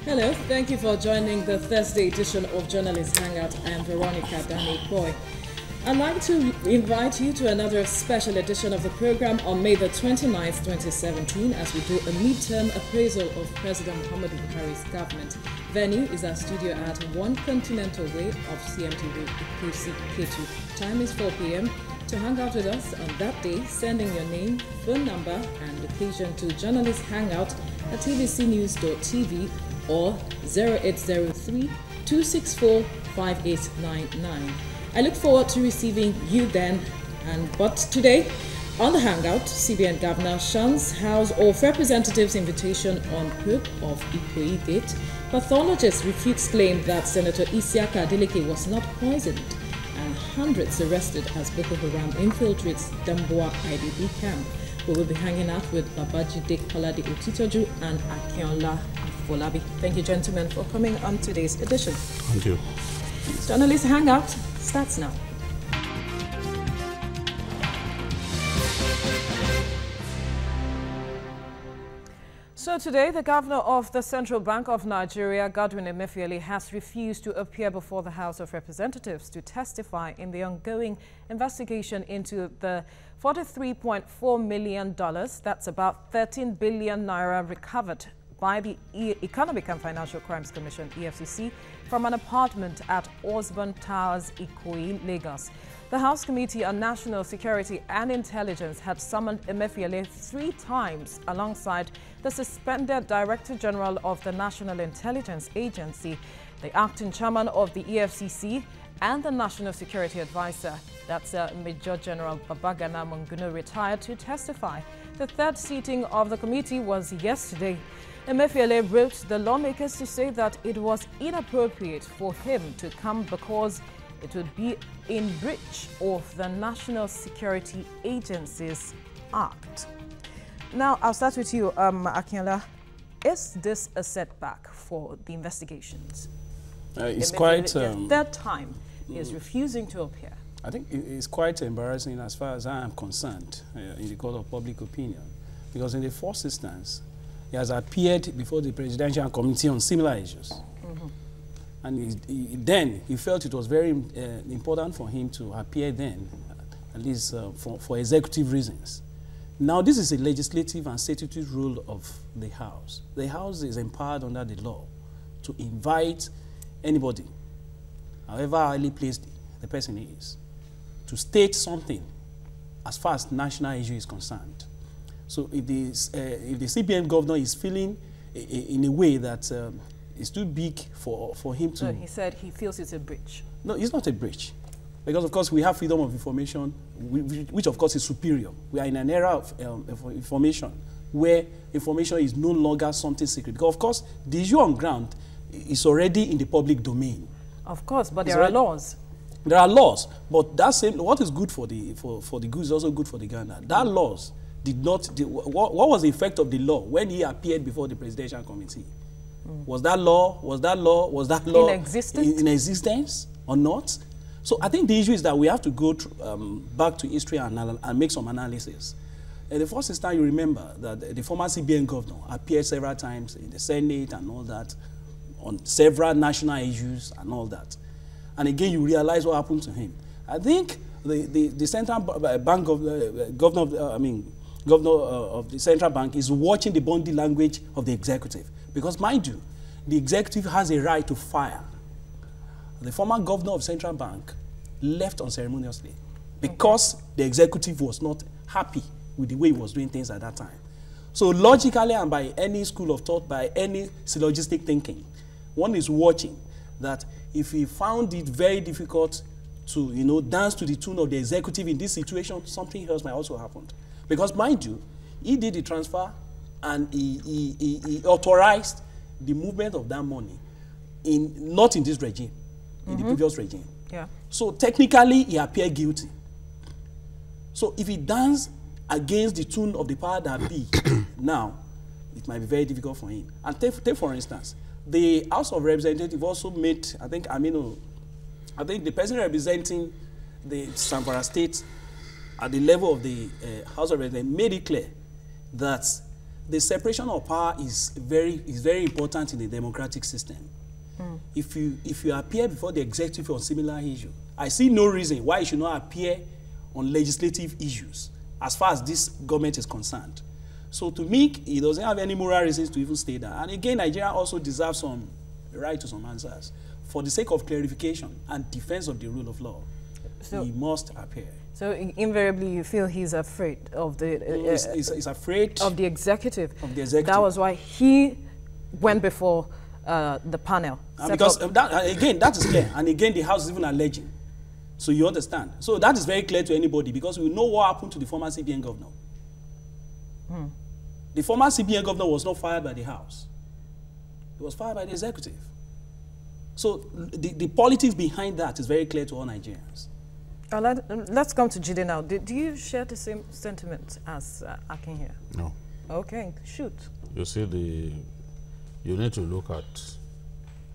Hello, thank you for joining the Thursday edition of Journalist Hangout. I am Veronica Dani-Boy. I'd like to invite you to another special edition of the program on May the 29th, 2017, as we do a midterm appraisal of President Muhammadu Buhari's government. Venue is our studio at 1 Continental Way of CMT Road, K2. Time is 4 p.m. To hang out with us on that day, sending your name, phone number, and location to Journalist Hangout at tvcnews.tv or 0803 264 5899. I look forward to receiving you then. But today, on the Hangout, CBN Governor shuns House of Representatives' invitation on probe of Ikoyi Gate. Pathologists refutes claim that Senator Isiaka Adeleke was not poisoned, and hundreds arrested as Boko Haram infiltrates Damboa IDP camp. We will be hanging out with Babajide Kolade Otitoju and Akinola Afolabi. Thank you, gentlemen, for coming on today's edition. Thank you. Journalist Hangout starts now. So today, the governor of the Central Bank of Nigeria, Godwin Emefiele, has refused to appear before the House of Representatives to testify in the ongoing investigation into the $43.4 million, that's about 13 billion naira, recovered by the Economic and Financial Crimes Commission, EFCC, from an apartment at Osborne Towers, Ikoyi, Lagos. The House Committee on National Security and Intelligence had summoned Emefiele 3 times alongside the suspended Director General of the National Intelligence Agency, the acting chairman of the EFCC, and the National Security Advisor, that's Major General Babagana Monguno, retired, to testify. The third sitting of the committee was yesterday. Emefiele wrote the lawmakers to say that it was inappropriate for him to come because it would be in breach of the National Security Agency's Act. Now, I'll start with you, Akinola. Is this a setback for the investigations? It's quite... the third time he is refusing to appear. I think it's quite embarrassing as far as I am concerned in the court of public opinion, because in the first instance, he has appeared before the Presidential Committee on similar issues. And then he felt it was very important for him to appear then, at least for executive reasons. Now, this is a legislative and statutory rule of the House. The House is empowered under the law to invite anybody, however highly placed the person is, to state something as far as national issue is concerned. So if the CBN Governor is feeling in a way that it's too big for him to... So he said he feels it's a breach. No, it's not a breach. Because, of course, we have freedom of information, which, of course, is superior. We are in an era of information where information is no longer something secret. Because, of course, the issue on ground is already in the public domain. Of course, but there are laws. There are laws, but that same, what is good for the goose is also good for the gander. That laws did not... what was the effect of the law when he appeared before the Presidential Committee? Was that law in existence or not? So I think the issue is that we have to go back to history and make some analysis. In the first instance, you remember that the former CBN Governor appeared several times in the Senate and all that, on several national issues and all that. And again, you realize what happened to him. I think the Central Bank Governor of the Central Bank is watching the body language of the executive. Because, mind you, the executive has a right to fire. The former governor of Central Bank left unceremoniously because the executive was not happy with the way he was doing things at that time. So logically, and by any school of thought, by any syllogistic thinking, one is watching that if he found it very difficult to, dance to the tune of the executive in this situation, something else might also happen. Because, mind you, he did the transfer and he authorized the movement of that money not in this regime, in the previous regime. Yeah. So technically, he appeared guilty. So if he danced against the tune of the power that be, now, it might be very difficult for him. And take for instance, the House of Representatives also made, I think the person representing the Zamfara State at the level of the House of Representatives made it clear that the separation of power is very important in the democratic system. If you appear before the executive on similar issue, I see no reason why you should not appear on legislative issues as far as this government is concerned. So to me, he doesn't have any moral reasons to even stay there. And again, Nigeria also deserves some right to some answers. For the sake of clarification and defense of the rule of law, he must appear. So invariably, you feel he's afraid of the he's afraid of the executive. Of the executive. That was why he went before the panel. Because again, that is clear. And again, the House is even alleging. So you understand. So that is very clear to anybody because we know what happened to the former CBN governor. The former CBN governor was not fired by the House. He was fired by the executive. So the politics behind that is very clear to all Nigerians. Let's come to Jide now. Do you share the same sentiment as Akin here? No. Okay, shoot. You see, you need to look at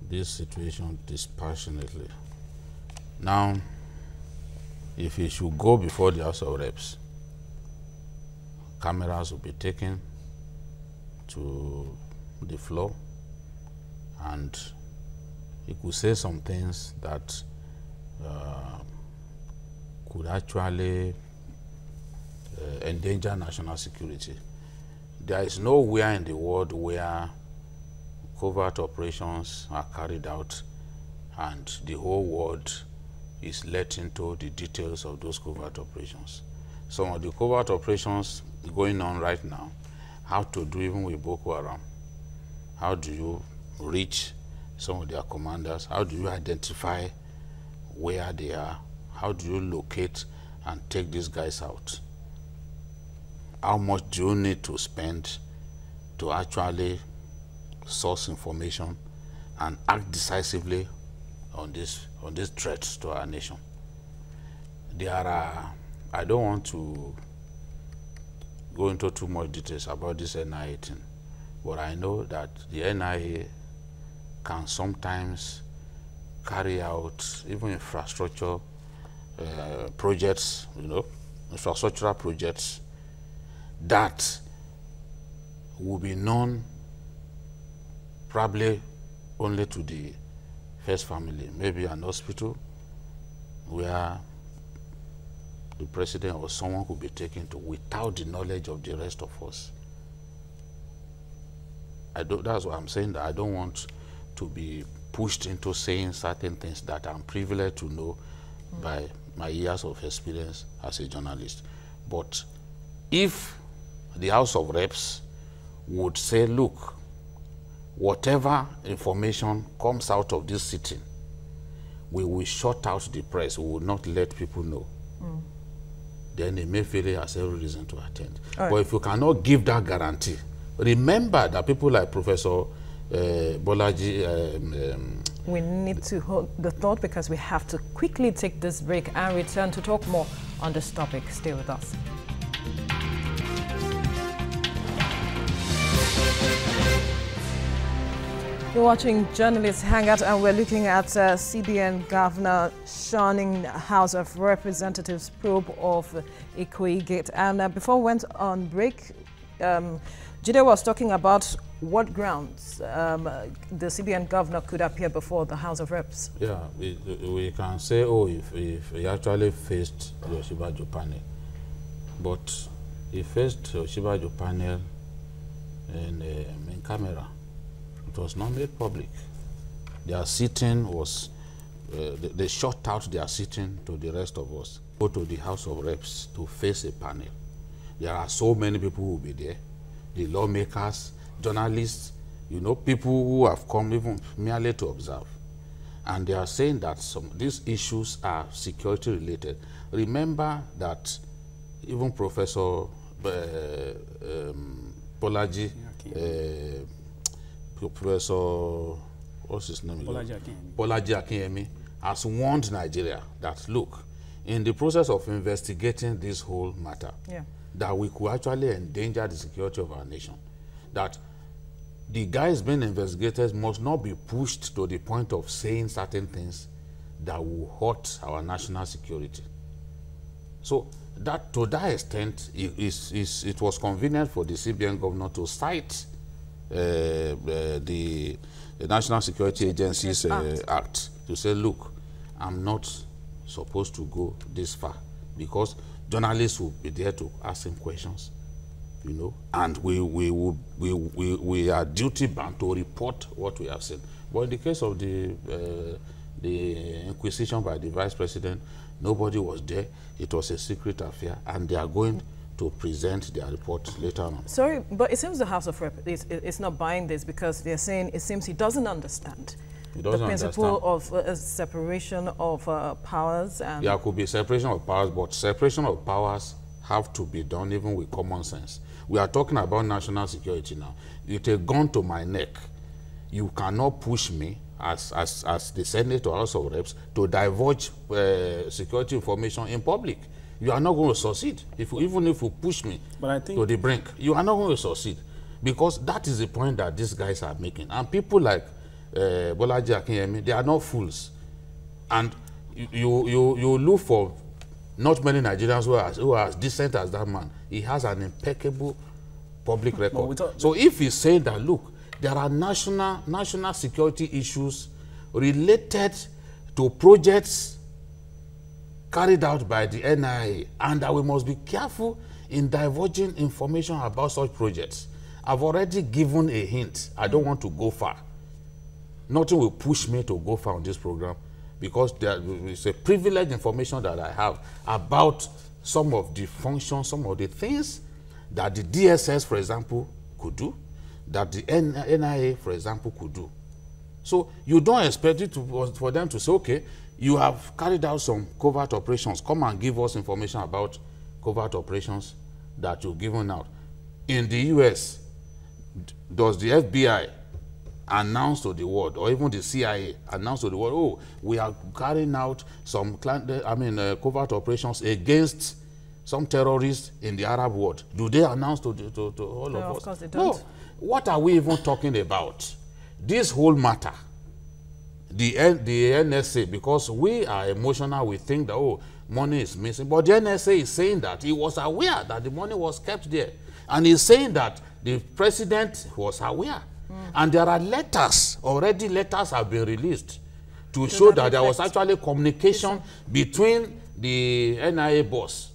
this situation dispassionately. Now, if he should go before the House of Reps, cameras will be taken to the floor, and he could say some things that could actually endanger national security. There is nowhere in the world where covert operations are carried out and the whole world is let into the details of those covert operations. Some of the covert operations going on right now, how to do even with Boko Haram. How do you reach some of their commanders? How do you identify where they are? How do you locate and take these guys out? How much do you need to spend to actually source information and act decisively on this threat to our nation? I don't want to go into too much details about this NIA thing, but I know that the NIA can sometimes carry out even infrastructure projects, infrastructural projects that will be known probably only to the first family, maybe an hospital where the president or someone could be taken to without the knowledge of the rest of us. That's why I'm saying that I don't want to be pushed into saying certain things that I'm privileged to know by my years of experience as a journalist. But if the House of Reps would say, look, whatever information comes out of this sitting, we will shut out the press, we will not let people know. Then Emefiele has every reason to attend. But if you cannot give that guarantee, remember that people like Professor Bolaji... we need to hold the thought because we have to quickly take this break and return to talk more on this topic. Stay with us. You're watching Journalists Hangout, and we're looking at CBN Governor shunning House of Representatives probe of Ikoyi Gate. And before we went on break, Jide was talking about what grounds the CBN Governor could appear before the House of Reps. Yeah, we can say, if he actually faced the Osinbajo panel. But he faced the Osinbajo panel in camera. It was not made public. Their sitting was, they shut out their sitting to the rest of us. Go to the House of Reps to face a panel. There are so many people who will be there. The lawmakers, journalists, people who have come even merely to observe. And they are saying that these issues are security related. Remember that even Professor Bolaji, Professor, what's his name? Bolaji Akinyemi has warned Nigeria that, look, in the process of investigating this whole matter, that we could actually endanger the security of our nation. That the guys being investigated must not be pushed to the point of saying certain things that will hurt our national security. So that to that extent, it was convenient for the CBN governor to cite the National Security Agencies Act to say, look, I'm not supposed to go this far because journalists will be there to ask him questions, you know, and we are duty bound to report what we have seen. But in the case of the inquisition by the vice president, nobody was there. It was a secret affair, and they are going to present their report later on. Sorry, but it seems the House of Rep is not buying this because they're saying it seems he doesn't understand the principle of separation of powers. And there could be separation of powers, but separation of powers have to be done even with common sense. We are talking about national security now. With a gun to my neck, you cannot push me as the Senate or House of Reps to divulge security information in public. You are not going to succeed. Even if you push me to the brink, you are not going to succeed. Because that is the point that these guys are making. And people like Bolaji Akinyemi, they are not fools. And you look for not many Nigerians who are as decent as that man. He has an impeccable public record. So if he's saying that, look, there are national security issues related to projects carried out by the NIA, and that we must be careful in divulging information about such projects. I've already given a hint. I don't want to go far. Nothing will push me to go far on this program because it's a privileged information that I have about some of the functions, some of the things that the DSS, for example, could do, that the NIA, for example, could do. So you don't expect it for them to say, okay, you have carried out some covert operations. Come and give us information about covert operations that you've given out. In the US, does the FBI announce to the world, or even the CIA announce to the world, oh, we are carrying out some covert operations against some terrorists in the Arab world? Do they announce to all of us? Of course they don't. No. What are we even talking about? This whole matter, the NSA, because we are emotional, we think that, oh, money is missing. But the NSA is saying that he was aware that the money was kept there. And he's saying that the president was aware. And there are letters, already letters have been released to show that there was actually communication between the NIA boss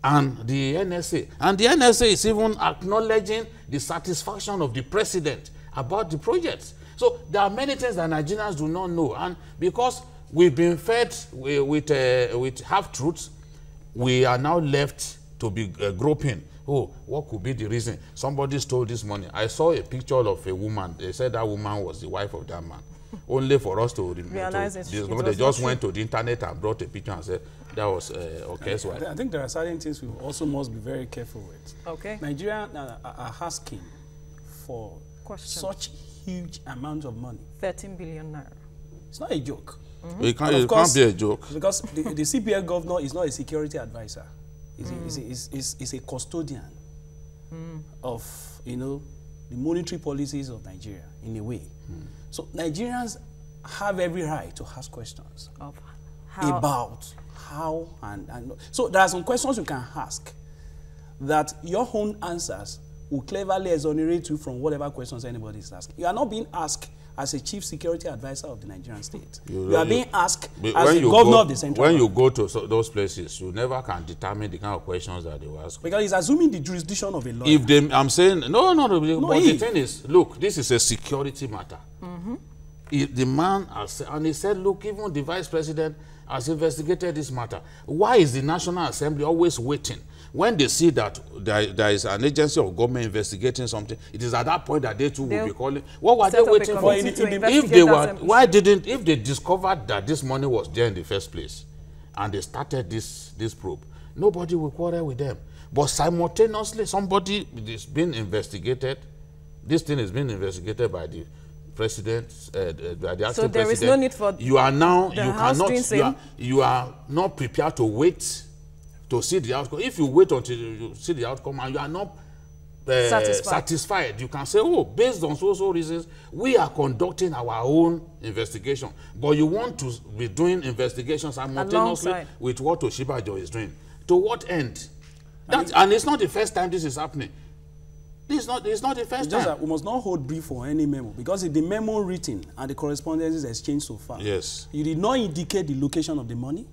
and the NSA. And the NSA is even acknowledging the satisfaction of the president about the projects. So there are many things that Nigerians do not know. And because we've been fed with half-truths, we are now left to be groping. Oh, what could be the reason? Somebody stole this money. I saw a picture of a woman. They said that woman was the wife of that man. Only for us to realize it. They just went to the internet and brought a picture and said that was Oke's wife. I think there are certain things we also must be very careful with. Okay. Nigeria are asking for such huge amount of money. 13 billion naira. It's not a joke. It can't be a joke. Because the CBN governor is not a security advisor. He's a custodian of, you know, the monetary policies of Nigeria in a way. So Nigerians have every right to ask questions about how and so there are some questions you can ask that your own answers will cleverly exonerate you from whatever questions anybody is asking. You are not being asked as a chief security advisor of the Nigerian state. You are being asked as the governor of the central bank. When you go to those places, you never can determine the kind of questions that they will ask. Because he's assuming the jurisdiction of a lawyer. If they, I'm saying, no, but the thing is, look, this is a security matter. If the man has, and he said, look, even the vice president has investigated this matter. Why is the National Assembly always waiting? When they see that there is an agency of government investigating something, it is at that point that they too will be calling. What were they waiting for? If they discovered that this money was there in the first place, and they started this probe, nobody will quarrel with them. But simultaneously, somebody is being investigated. This thing is being investigated by the president, by the acting president. So there is no need for you are now you are not prepared to wait to see the outcome. If you wait until you see the outcome and you are not satisfied, you can say, oh, based on so reasons, we are conducting our own investigation. But you want to be doing investigations simultaneously with what Oshibajo is doing. To what end? And it's not the first time this is happening. It's not the first time. That we must not hold brief for any memo, because if the memo written and the correspondences exchanged so far, yes, you did not indicate the location of the money.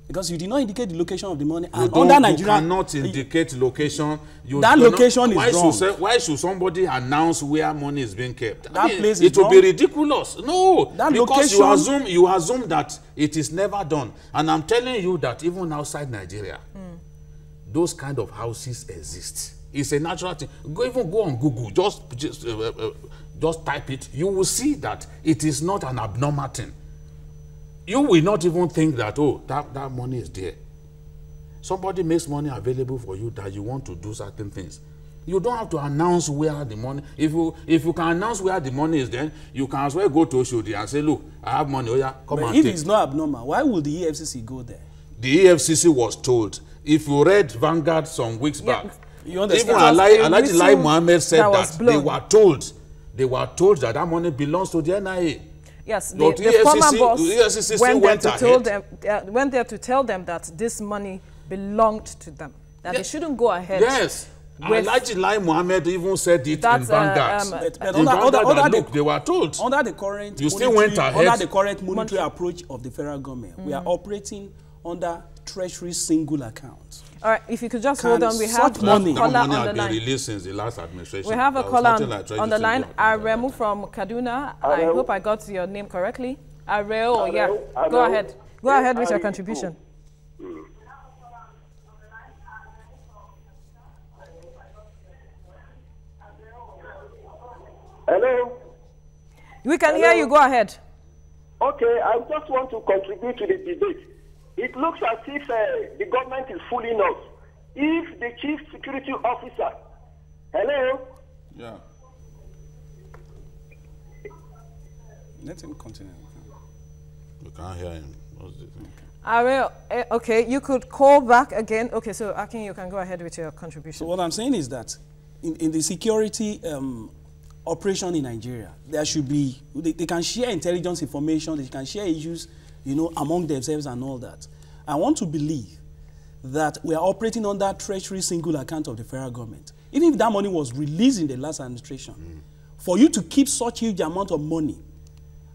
Because you did not indicate the location of the money. And under Nigeria, you cannot indicate location. That location is wrong. Why should somebody announce where money is being kept? That place is it would be ridiculous. No, that because location, you assume that it is never done. And I'm telling you that even outside Nigeria, those kind of houses exist. It's a natural thing. Even go on Google, just type it. You will see that it is not an abnormal thing. You will not even think that, oh, that money is there. Somebody makes money available for you that you want to do certain things. You don't have to announce where the money. If you can announce where the money is, then you can as well go to Oshodi and say, look, I have money. Oh yeah, come and take. If it's not abnormal, why would the EFCC go there? The EFCC was told. If you read Vanguard some weeks back, you understand? Even Alhaji Lai Mohammed said that they were told that that money belongs to the NIA. Yes, the former boss went there to tell them that this money belonged to them, that they shouldn't go ahead. Yes, Alhaji Lai Mohammed even said it in Vanguard. Look, they were told. Under the current, you still went ahead. Under the current monetary approach of the federal government, we are operating under Treasury single account. All right, if you could just hold on, we have money. a caller on the line. Released since the last administration. We have a caller on the line, Aremu from Kaduna. I hope I got your name correctly. Areo, yeah. Go ahead. Go ahead with your contribution. Hello? We can hear you. Go ahead. Okay, I just want to contribute to the debate. It looks as if the government is fooling us. If the chief security officer, hello? Yeah. Let him continue. We can't hear him. What's the thing? Ariel, okay, you could call back again. Okay, so Akin, you can go ahead with your contribution. So what I'm saying is that in the security operation in Nigeria, there should be, they can share intelligence information, they can share issues, among themselves and all that. I want to believe that we are operating under Treasury single account of the federal government. Even if that money was released in the last administration, for you to keep such huge amount of money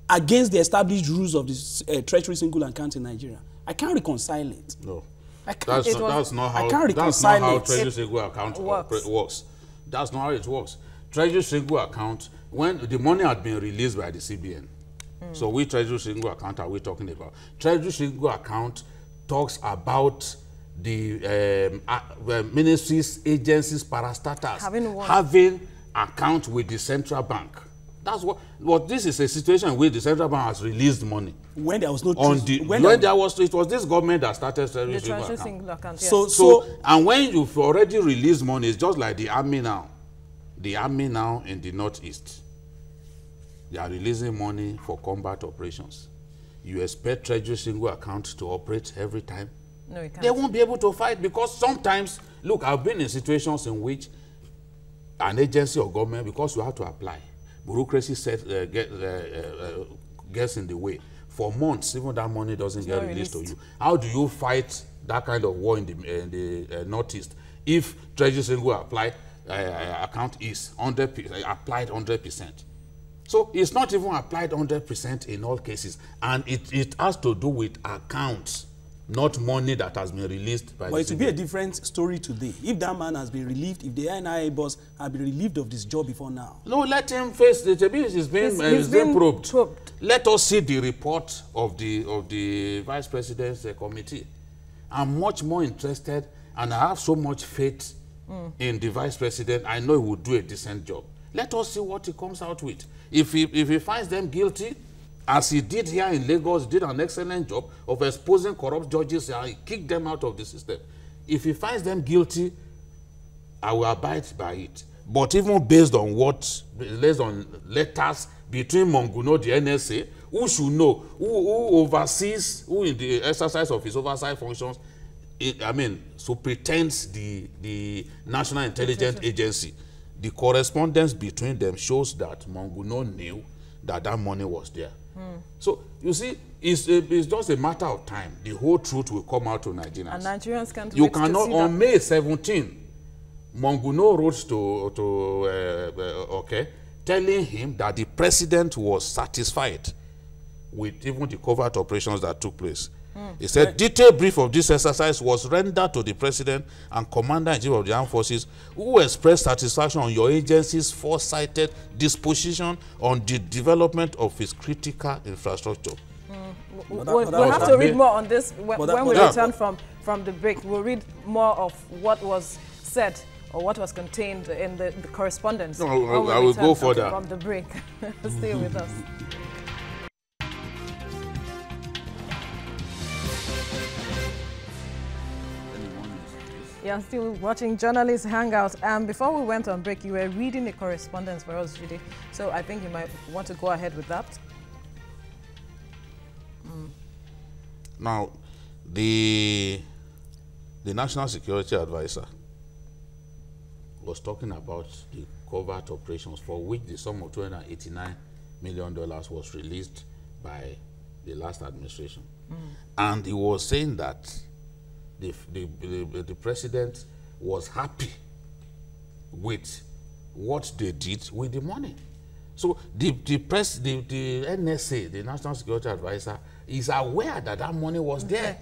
against the established rules of the Treasury single account in Nigeria, I can't reconcile it. No. That's not how Treasury single account works. That's not how it works. Treasury single account, when the money had been released by the CBN, so which Treasury single account are we talking about? Treasury single account talks about the ministries, agencies, parastatals having account with the central bank. That's what this is a situation where the central bank has released money. When there was no it was this government that started Treasury single account. Yes. And when you've already released money, it's just like the army now. The army now in the northeast. They are releasing money for combat operations. You expect Treasury single account to operate every time? No, you can't. They won't be able to fight because sometimes, look, I've been in situations in which an agency or government, because you have to apply, bureaucracy gets in the way. For months, even that money doesn't get released to you. How do you fight that kind of war in the northeast if Treasury single account is applied 100%? So it's not even applied 100% in all cases, and it has to do with accounts, not money that has been released by the CBN. But it will be a different story today. If that man has been relieved, if the NIA boss has been relieved of this job before now. No, let him face the case. He's been probed. Let us see the report of the Vice President's committee. I'm much more interested, and I have so much faith in the Vice President. I know he will do a decent job. Let us see what he comes out with. If he finds them guilty, as he did here in Lagos, did an excellent job of exposing corrupt judges, he kicked them out of the system. If he finds them guilty, I will abide by it. But even based on letters between Monguno, the NSA, who should know, who oversees, who in the exercise of his oversight functions, superintends the National Intelligence Agency. The correspondence between them shows that Monguno knew that that money was there. So, you see, it's just a matter of time. The whole truth will come out to Nigerians. And Nigerians can't You wait cannot, to see on that. May 17, Monguno wrote to telling him that the president was satisfied with even the covert operations that took place. He said, detailed brief of this exercise was rendered to the president and commander-in-chief of the armed forces, who expressed satisfaction on your agency's foresighted disposition on the development of its critical infrastructure. We'll have to read more on this when we Yeah. return from the break. We'll read more of what was said or what was contained in the correspondence. No, when we I will return go further. from the break. Stay with us. You're still watching Journalist Hangout. Before we went on break, you were reading the correspondence for us, Judy. So I think you might want to go ahead with that. Now, the National Security Advisor was talking about the covert operations for which the sum of $289 million was released by the last administration. And he was saying that the president was happy with what they did with the money. So the NSA, the National Security Advisor, is aware that that money was there.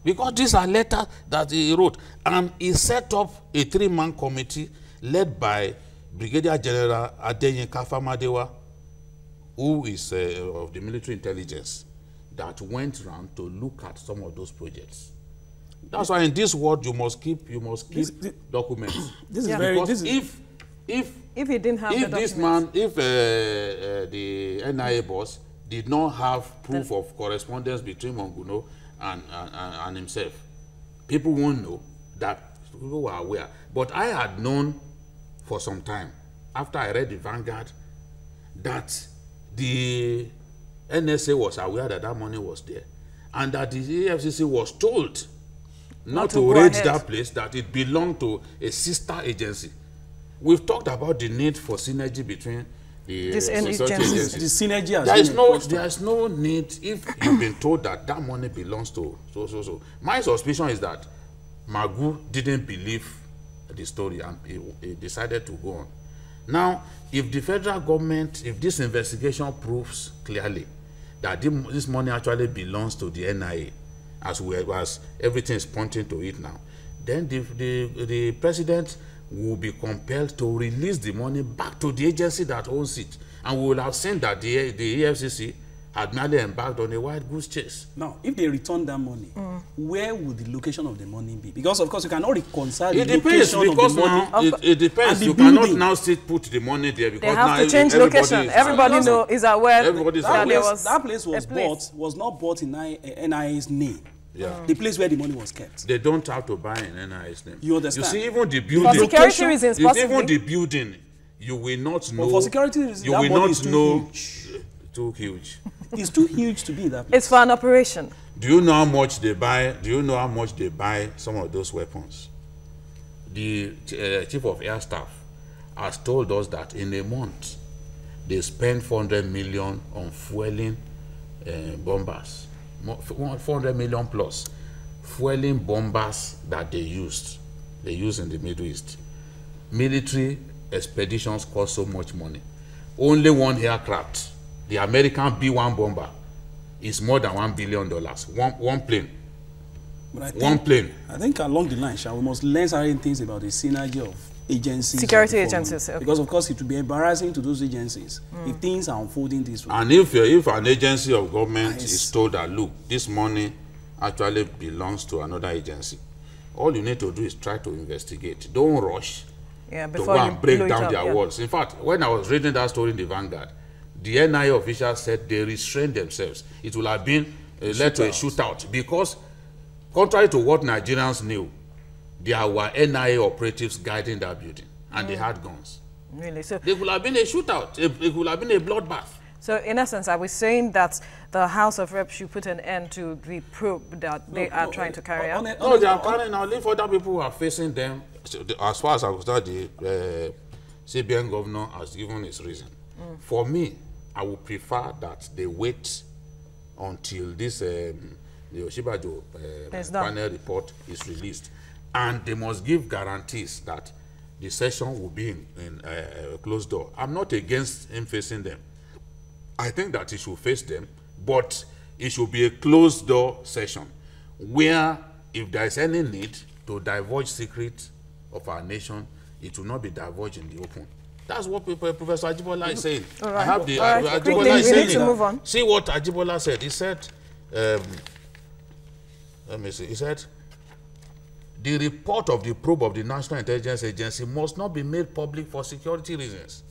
Because these are letters that he wrote. And he set up a 3-man committee led by Brigadier General Adeleke Famadewa, who is of the military intelligence, that went around to look at some of those projects. That's why in this world you must keep documents. This is very. Because This is, If he didn't have the documents. this man, if the NIA boss did not have proof of correspondence between Monguno and himself, people won't know that people were aware. But I had known for some time, after I read the Vanguard, that the NSA was aware that that money was there, and that the EFCC was told not to raid that place, that it belonged to a sister agency. We've talked about the need for synergy between the security agencies. the synergy has There is no need if you've been told that that money belongs to so. My suspicion is that Magu didn't believe the story and he decided to go on. Now, if the federal government, if this investigation proves clearly that this money actually belongs to the NIA, as everything is pointing to it now, then the president will be compelled to release the money back to the agency that owns it. And we will have seen that the EFCC had merely embarked on a wild goose chase. Now, if they return that money, where would the location of the money be? Because, of course, you cannot reconcile the location of the money. It depends. And You the cannot building. now put the money there because They have now to change location. Everybody is aware that there was That place was a place. was not bought in NIA's name. Yeah. The place where the money was kept. They don't have to buy in NIA's name. You understand? You see, even the building. For security reasons, even possibly. the building, you will not know. But for security reasons, you that will money not is too know. huge. Too huge. It's too huge to be that place. It's for an operation. Do you know how much they buy? Do you know how much they buy some of those weapons? The chief of air staff has told us that in a month they spend 400 million on fueling bombers, 400 million plus fueling bombers that they use in the Middle East. Military expeditions cost so much money. Only one aircraft, the American B-1 bomber, is more than $1 billion. One plane. But I think along the line, we must learn certain things about the synergy of agencies. Security agencies. Okay. Because, of course, it will be embarrassing to those agencies if things are unfolding this way. And if an agency of government is told that, look, this money actually belongs to another agency, all you need to do is try to investigate. Don't rush to go and break down their walls. In fact, when I was reading that story in the Vanguard, the NIA officials said they restrained themselves. It will have been led to a shootout because, contrary to what Nigerians knew, there were NIA operatives guiding that building, and they had guns. Really? So there could have been a shootout. It could have been a bloodbath. So, in essence, are we saying that the House of Reps should put an end to the probe that they are trying to carry out? No, they are carrying out. Leave other people who are facing them. As far as I was told, the CBN Governor has given his reason. For me, I would prefer that they wait until this the Oshibajo panel report is released, and they must give guarantees that the session will be in a closed door. I'm not against him facing them. I think that he should face them, but it should be a closed door session where if there is any need to divulge secrets of our nation, it will not be divulged in the open. That's what Professor Ajibola is saying. Right. I have the Ajibola is saying to move on. See what Ajibola said. He said, let me see. He said, the report of the probe of the National Intelligence Agency must not be made public for security reasons.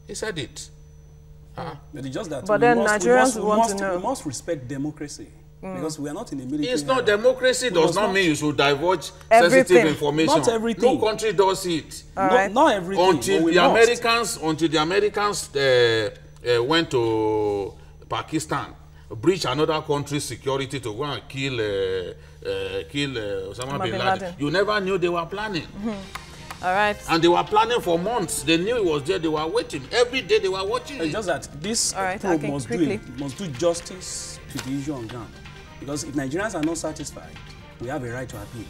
He said it. But it's just that then Nigerians want to know. We must respect democracy. Because we are not in a military. It's not democracy. Does not mean you should divulge everything. sensitive information. Not everything. No country does it. Not everything. Until the Americans went to Pakistan, breach another country's security to go and kill Osama bin Laden. You never knew they were planning. All right. And they were planning for months. They knew it was there. They were waiting. Every day they were watching it. Just that this probe must do justice to the issue on ground. Because if Nigerians are not satisfied, we have a right to appeal.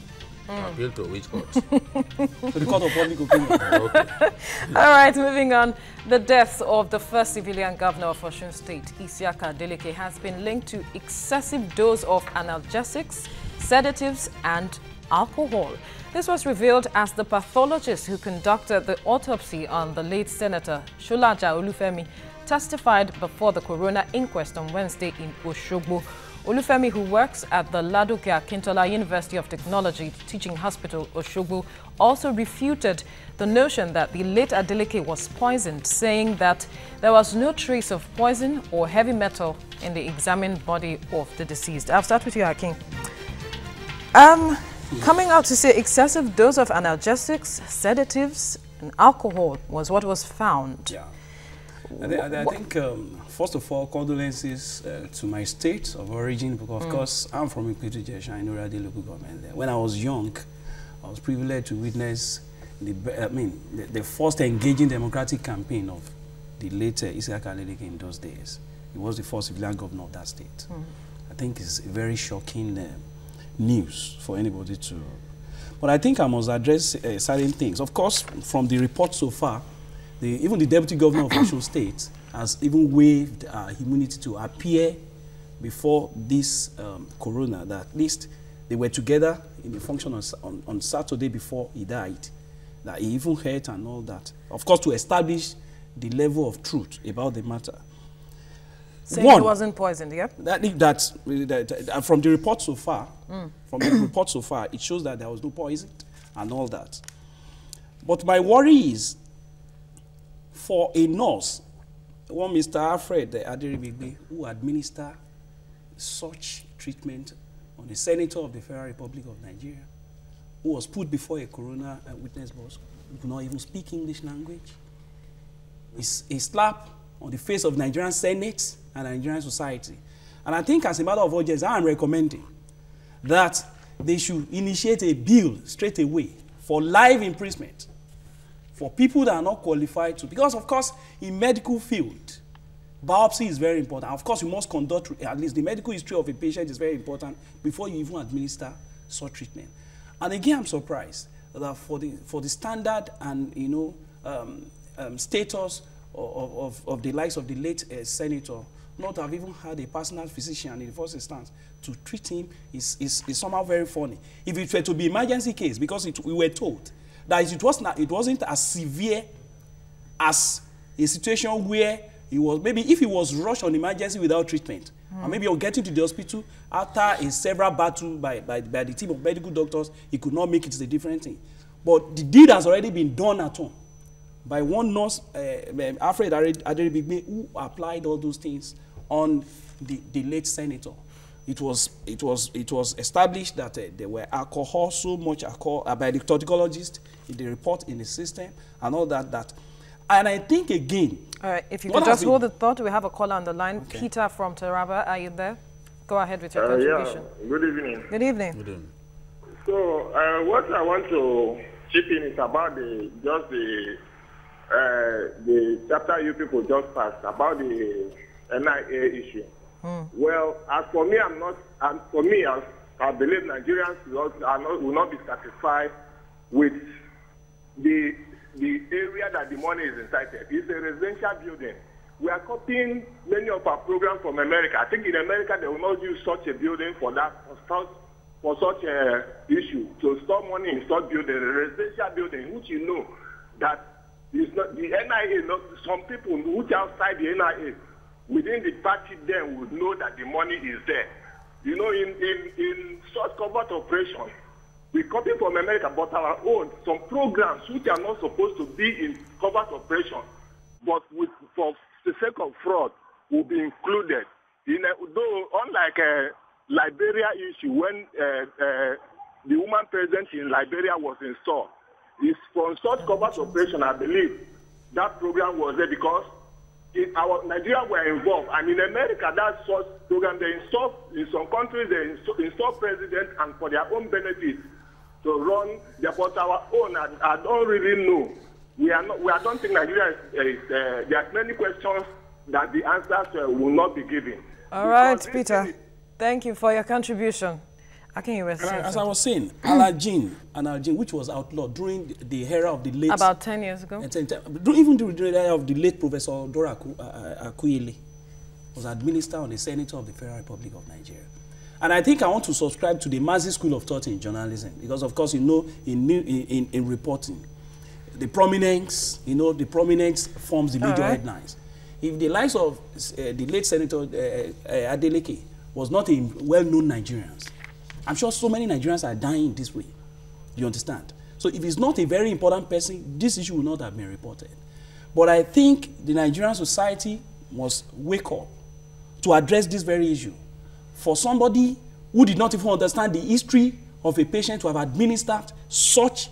Appeal to which court? To the Court of Public Opinion. Okay. All right, moving on. The death of the first civilian governor of Osun State, Adeleke, has been linked to excessive dose of analgesics, sedatives, and alcohol. This was revealed as the pathologist who conducted the autopsy on the late Senator Sholaja Olufemi testified before the coroner inquest on Wednesday in Oshogbo. Olufemi, who works at the Ladoke Akintola University of Technology Teaching Hospital, Oshogbo, also refuted the notion that the late Adeleke was poisoned, saying that there was no trace of poison or heavy metal in the examined body of the deceased. I'll start with you, Akin. Coming out to say excessive dose of analgesics, sedatives, and alcohol was what was found. Yeah. I think, first of all, condolences to my state of origin, because, of course, I'm from Ikwetu-Jesha, in Orade local government. When I was young, I was privileged to witness the first engaging democratic campaign of the late Adeleke in those days. He was the first civilian governor of that state. I think it's a very shocking news for anybody to... But I think I must address certain things. Of course, from the report so far, even the deputy governor of Osun State has even waived immunity to appear before this coroner, that at least they were together in the function on Saturday before he died, that he even heard and all that. Of course, to establish the level of truth about the matter. Saying he wasn't poisoned, yeah? That from the report so far, it shows that there was no poison and all that. But my worry is, for a nurse, one Mr. Alfred Adeleke, who administered such treatment on the Senator of the Federal Republic of Nigeria, who was put before a coroner witness box, who could not even speak English language, is a slap on the face of Nigerian Senate and Nigerian society. And I think, as a matter of urgency, I am recommending that they should initiate a bill straight away for life imprisonment for people that are not qualified to, because of course in medical field, biopsy is very important. Of course you must conduct, at least the medical history of a patient is very important before you even administer such treatment. And again, I'm surprised that for the standard and status of the likes of the late senator, not have even had a personal physician in the first instance to treat him is somehow very funny. If it were to be emergency case, because we were told that it wasn't as severe as a situation where he was, maybe if he was rushed on emergency without treatment, and maybe you're getting to the hospital after a several battle by the team of medical doctors, he could not make it, a different thing. But the deed has already been done at home by one nurse, Alfred Adeleke, who applied all those things on the late senator. It was established that there were alcohol, so much alcohol, by the toxicologist in the report in the system and all that. And I think again... All right, if you could just hold the thought, we have a caller on the line. Okay. Peter from Taraba, are you there? Go ahead with your contribution. Yeah, good evening. Good evening. Good evening. So, what I want to chip in is about the chapter you people just passed, about the NIA issue. Well, as for me, I believe Nigerians will not be satisfied with the area that the money is incited. It's a residential building. We are copying many of our programs from America. I think in America they will not use such a building for such a issue. To store money in such building, a residential building, which you know that is not the NIA. Not some people which are outside the NIA within the party then would know that the money is there. You know, in such covert operation, we copy from America, but our own some programs which are not supposed to be in covert operation, but for the sake of fraud, will be included. Though unlike Liberia issue when the woman president in Liberia was installed, it's from such covert operation, I believe that program was there because in Nigeria were involved, and in America that such program they install in some countries they install president and for their own benefit to run their, but our own I don't really know. I don't think Nigeria is there are many questions that the answers will not be given. All right, Peter. Thank you for your contribution. As I was saying, Analgin, which was outlawed during the era of the late... About 10 years ago? Even during the era of the late Professor Dora Akuyele, was administered on the Senator of the Federal Republic of Nigeria. And I think I want to subscribe to the Massey School of Thought in journalism, because of course, you know, in reporting, the prominence forms the media headlines. If the likes of the late Senator Adeleke was not a well-known Nigerian, I'm sure so many Nigerians are dying this way. You understand? So if it's not a very important person, this issue will not have been reported. But I think the Nigerian society must wake up to address this very issue. For somebody who did not even understand the history of a patient to have administered such,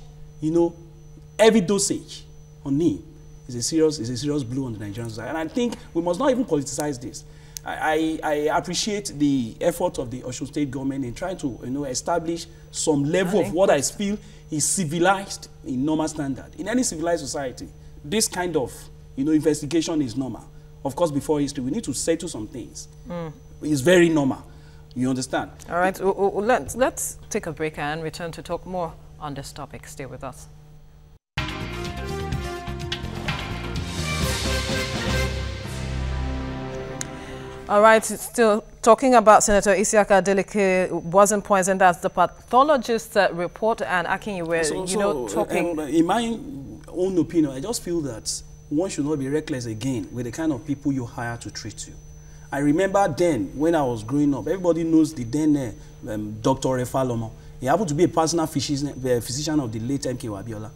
heavy dosage on him is a serious blow on the Nigerian society. And I think we must not even politicize this. I appreciate the effort of the Osun State government in trying to establish some level of what I feel is civilized in normal standard. In any civilized society, this kind of investigation is normal. Of course, before history, we need to settle some things. It's very normal. You understand? All right, let's take a break and return to talk more on this topic. Stay with us. All right, still talking about Senator Isiaka Adeleke wasn't poisoned as the pathologist report, and Akin, you were, talking... in my own opinion, I just feel that one should not be reckless again with the kind of people you hire to treat you. I remember then, when I was growing up, everybody knows the then Dr. Refalomo. He happened to be a personal physician of the late M.K. Wabiola.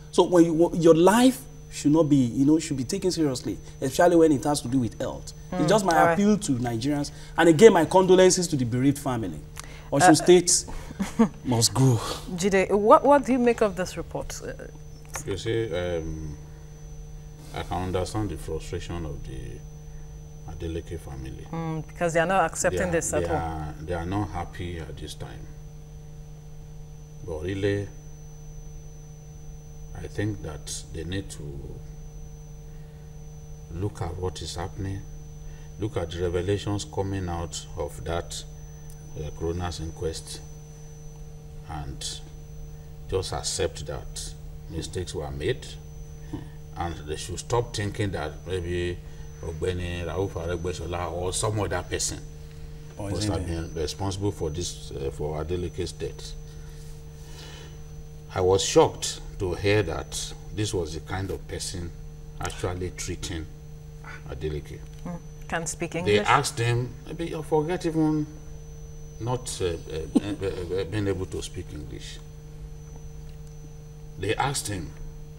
So when your life should not be, should be taken seriously, especially when it has to do with health. It's just my appeal to Nigerians. And again, my condolences to the bereaved family. Osun State must go. Jide, what do you make of this report? You see, I can understand the frustration of the Adeleke family. Because they are not accepting this at all. They are not happy at this time. But really, I think that they need to look at what is happening, look at the revelations coming out of that coroner's inquest, and just accept that mistakes were made, and they should stop thinking that maybe Ogbeni Rauf Aregbesola or some other person must have been responsible for this, for Adeleke's death. I was shocked to hear that this was the kind of person actually treating Adeleke. Can speak English. They asked him, maybe you forget even not being able to speak English. They asked him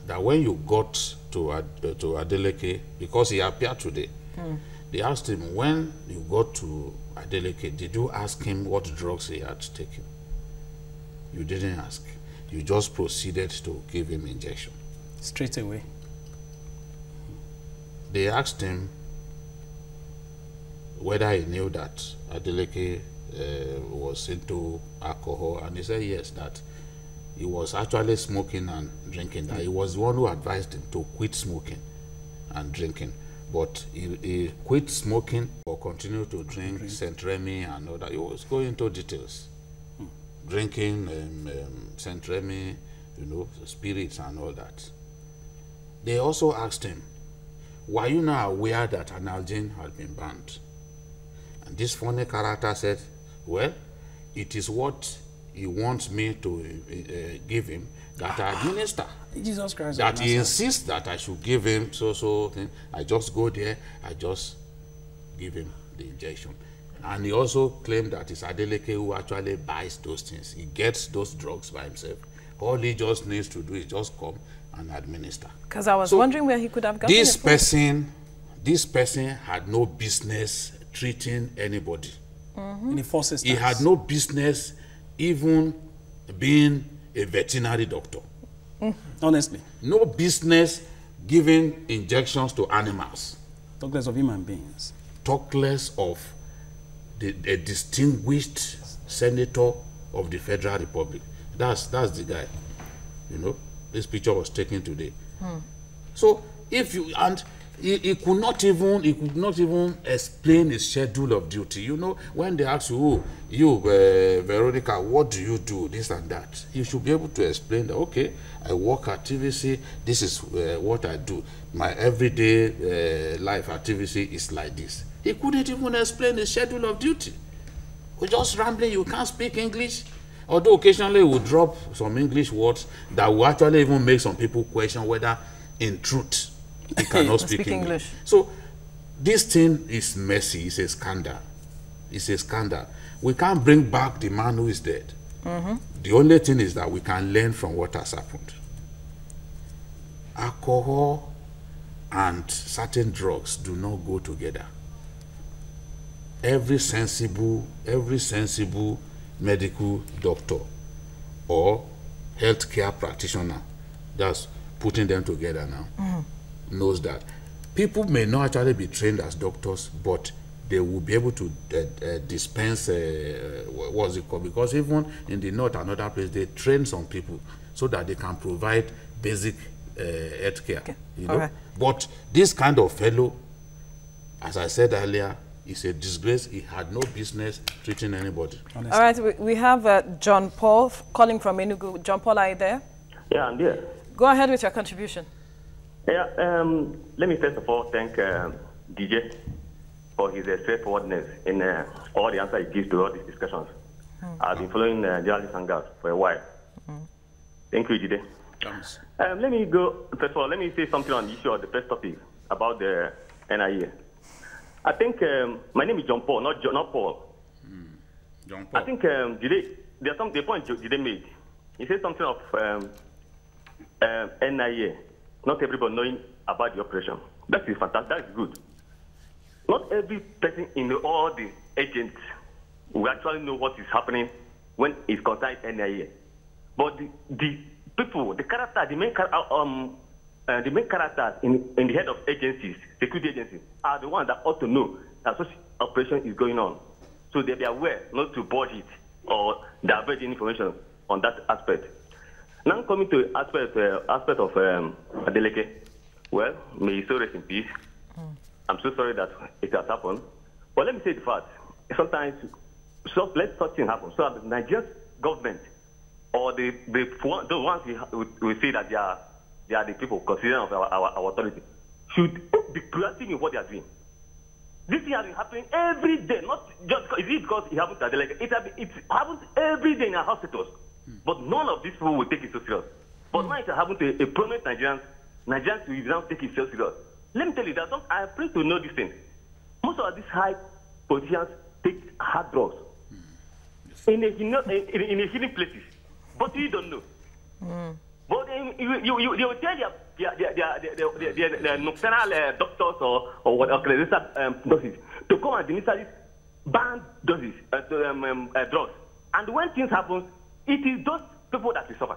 that when you got to Adeleke, because he appeared today, they asked him, when you got to Adeleke, did you ask him what drugs he had taken? You didn't ask. You just proceeded to give him injection. Straight away. They asked him whether he knew that Adeleke was into alcohol, and he said yes, that he was actually smoking and drinking, that he was the one who advised him to quit smoking and drinking. But he quit smoking or continued to drink Saint Remy and all that. He was going into details. Drinking Saint Remy, you know, spirits and all that. They also asked him, were you now aware that Analgin had been banned? And this funny character said, well, it is what he wants me to give him that I administer. Jesus Christ. That he insists that I should give him thing. I just go there, I just give him the injection. And he also claimed that it's Adeleke who actually buys those things. He gets those drugs by himself. All he just needs to do is just come and administer. Because I was wondering where he could have gotten this person had no business treating anybody. In the first instance. He had no business even being a veterinary doctor. Honestly. No business giving injections to animals. Talk less of human beings. Talk less of a distinguished senator of the Federal Republic. That's the guy. You know, this picture was taken today. So if you he could not even explain his schedule of duty. You know, when they ask you, Veronica, what do you do, this and that, you should be able to explain that, okay, I work at TVC, this is what I do. My everyday life at TVC is like this. He couldn't even explain his schedule of duty. We're just rambling, you can't speak English. Although occasionally we'll drop some English words that will actually even make some people question whether in truth he cannot speak English. So this thing is messy. It's a scandal. It's a scandal. We can't bring back the man who is dead. The only thing is that we can learn from what has happened. Alcohol and certain drugs do not go together. Every sensible medical doctor or healthcare practitioner that's putting them together now knows that people may not actually be trained as doctors, but they will be able to dispense what's it called, because even in the north and other places they train some people so that they can provide basic healthcare. You know? But this kind of fellow, as I said earlier, is a disgrace. He had no business treating anybody. Honestly. All right, we have John Paul calling from Enugu. John Paul, are you there? Yeah, I'm there. Go ahead with your contribution. Yeah, let me first of all thank DJ for his straightforwardness in all the answers he gives to all these discussions. I've been following journalist Hangout for a while. Thank you, DJ. Let me go, first of all, let me say something on the issue of the first topic about the NIA. I think, my name is John Paul, not Paul. John Paul. I think, there's some the point Jide made. He said something of NIA, not everybody knowing about the operation. That is fantastic, that is good. Not every person in all the agents will actually know what is happening when it's concerned NIA. But the people, the character, the main characters in the head of agencies, security agencies, are the ones that ought to know that such operation is going on. So they be aware not to budge it or divert information on that aspect. Now coming to aspect of Adeleke, well, may he so rest in peace. I'm so sorry that it has happened. But let me say the fact. Sometimes, so let such things happen. So the Nigerian government or the ones we say that they are the people considered of our authority should be proactive in what they are doing. This thing has been happening every day, not just because it happens to Adeleke. It happens every day in our hospitals. But none of these people will take it so serious. But now it has happened to a prominent Nigerians will now take it so serious. Let me tell you that I am pleased to know this thing. Most of these high politicians take hard drugs in a hidden places, but you don't know. But you will tell their nocturnal doctors or what doses to come and administer these banned doses drugs. And when things happen, it is those people that will suffer.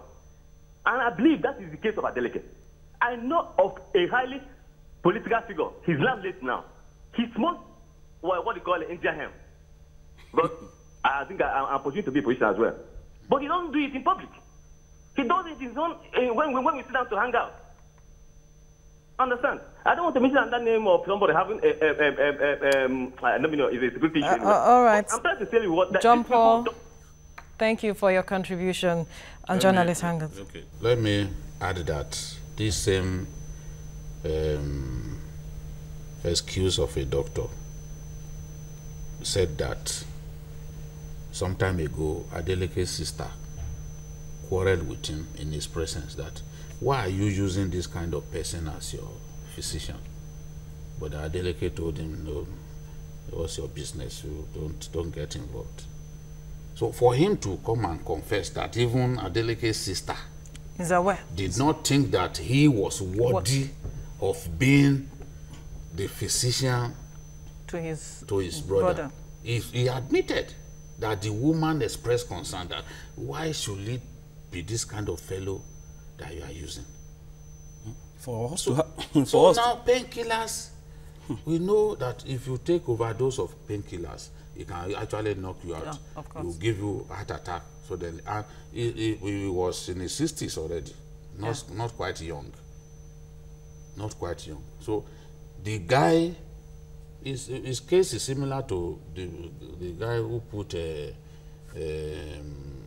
And I believe that is the case of Adeleke. I know of a highly political figure. He's not late now. He smokes what they call an Indian hemp. But I think I'm pursuing to be a position as well. But he doesn't do it in public. He does it in his own when we sit down to hang out. Understand? I don't want to mention that name of somebody having is a security issue. All right. I'm trying to tell you what. John Paul, thank you for your contribution on Journalist Hangout. Okay. Let me add that this same excuse of a doctor said that some time ago, Adeleke's sister quarreled with him in his presence that, why are you using this kind of person as your physician? But Adeleke told him, no, it was your business, you don't get involved. So for him to come and confess that even Adeleke's sister is aware, did not think that he was worthy of being the physician to his brother. He admitted that the woman expressed concern that why should it be this kind of fellow that you are using? For us so now painkillers, we know that if you take overdose of painkillers, it can actually knock you out. Yeah, of course. It will give you a heart attack. So then, he was in his 60s already, not quite young. Not quite young. So the guy, his case is similar to the guy who put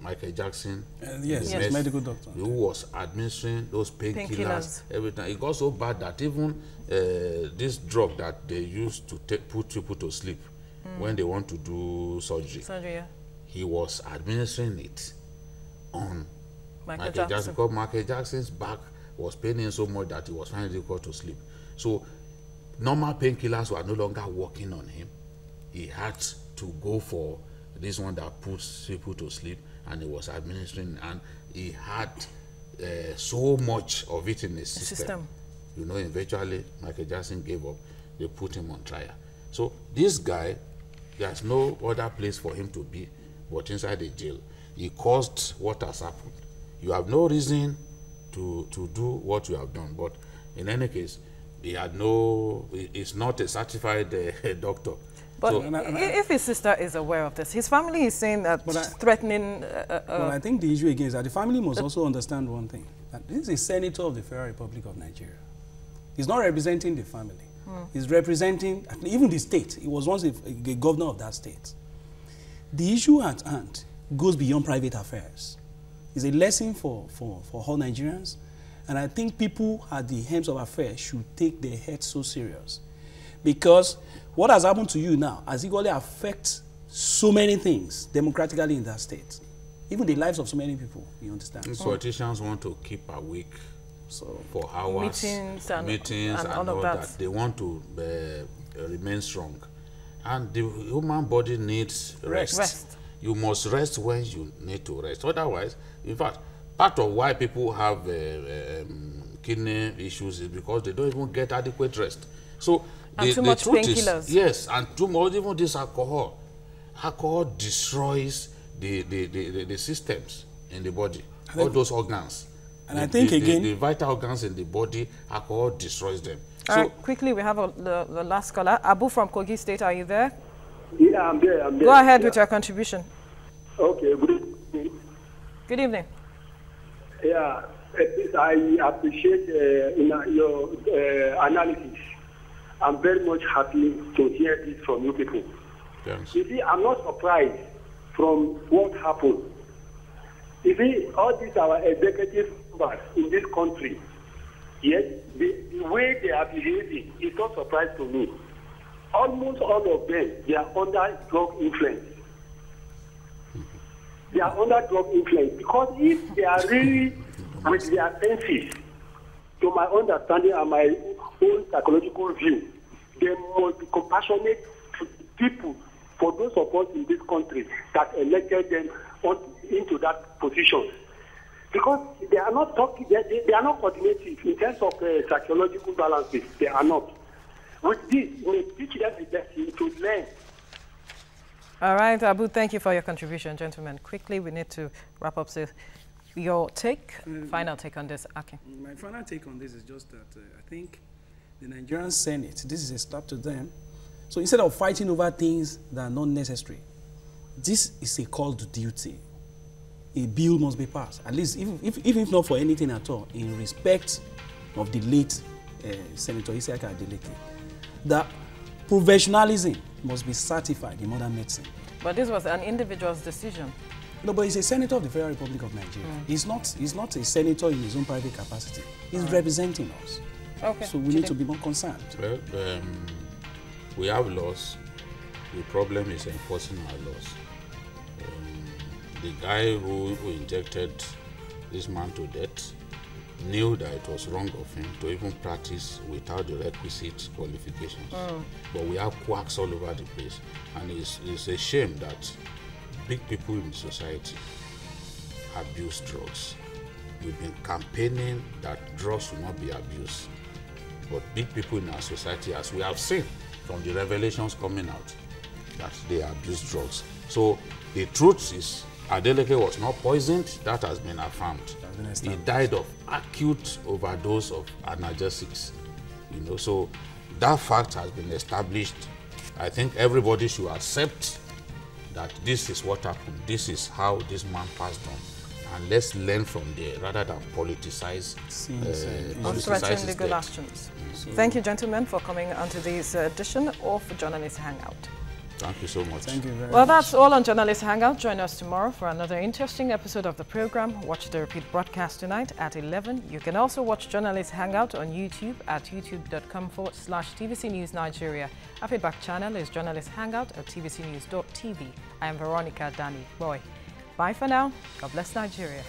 Michael Jackson, yes, medical doctor, who was administering those painkillers every time. It got so bad that even this drug that they used to put people to sleep when they want to do surgery, he was administering it on Michael Jackson, because Michael Jackson's back was paining so much that he was finding it difficult to sleep. So normal painkillers were no longer working on him. He had to go for this one that puts people to sleep, and he was administering, and he had so much of it in his system. You know, eventually Michael Jackson gave up. They put him on trial. So this guy, there's no other place for him to be but inside the jail. He caused what has happened. You have no reason to do what you have done, but in any case, he had no, he's not a certified doctor. But so, if his sister is aware of this, his family is saying that threatening... But I think the issue again is that the family must also understand one thing, that this is a senator of the Federal Republic of Nigeria. He's not representing the family. He's representing even the state. He was once a governor of that state. The issue at hand goes beyond private affairs. It's a lesson for all Nigerians, and I think people at the helms of affairs should take their head so serious, because what has happened to you now has equally affects so many things democratically in that state, even the lives of so many people. You understand? Politicians want to keep awake for hours, meetings and all of that. They want to remain strong, and the human body needs rest. You must rest when you need to rest. Otherwise, in fact, part of why people have kidney issues is because they don't even get adequate rest. So too much painkillers. Yes, and too much, even this alcohol. Alcohol destroys the systems in the body, all those organs. And I think again, the vital organs in the body, alcohol destroys them. All right, quickly, we have the last caller. Abu from Kogi State, are you there? Yeah, I'm there. Go ahead with your contribution. Okay, good evening. Good evening. Yeah, I appreciate your analysis. I'm very much happy to hear this from you people. Yes. You see, I'm not surprised from what happened. You see, all these our executive members in this country, yes, the way they are behaving is not a surprise to me. Almost all of them, they are under drug influence. They are under drug influence because if they are really with their senses, to my understanding and my own psychological view, they must be compassionate to people, for those of us in this country that elected them into that position. Because they are not talking, they are not coordinated in terms of psychological balances. They are not. With this, we teach them the lesson to learn. All right, Abu, thank you for your contribution, gentlemen. Quickly, we need to wrap up. So, your take, final take on this, Aki. My final take on this is just that I think the Nigerian Senate, this is a start to them. So instead of fighting over things that are not necessary, this is a call to duty. A bill must be passed, at least even if not for anything at all, in respect of the late Senator Adeleke, that professionalism must be certified in modern medicine. But this was an individual's decision. No, but he's a senator of the Federal Republic of Nigeria. He's not a senator in his own private capacity. He's representing us. Okay. So we need to be more concerned. Well, we have laws. The problem is enforcing our laws. The guy who injected this man to death knew that it was wrong of him to even practice without the requisite qualifications. But we have quacks all over the place. And it's a shame that big people in society abuse drugs. We've been campaigning that drugs will not be abused. But big people in our society, as we have seen from the revelations coming out, that they abuse drugs. So the truth is, Adeleke was not poisoned. That has been affirmed. He died of acute overdose of analgesics. So that fact has been established. I think everybody should accept that this is what happened. This is how this man passed on. And let's learn from there rather than politicize threaten legal actions. Thank you, gentlemen, for coming onto this edition of Journalist Hangout. Thank you so much. Thank you very much. Well, that's all on Journalist Hangout. Join us tomorrow for another interesting episode of the program. Watch the repeat broadcast tonight at 11. You can also watch Journalist Hangout on YouTube at youtube.com/TVC News Nigeria. Our feedback channel is Journalist Hangout at tvcnews.tv. I am Veronica Danny Boy. Bye for now. God bless Nigeria.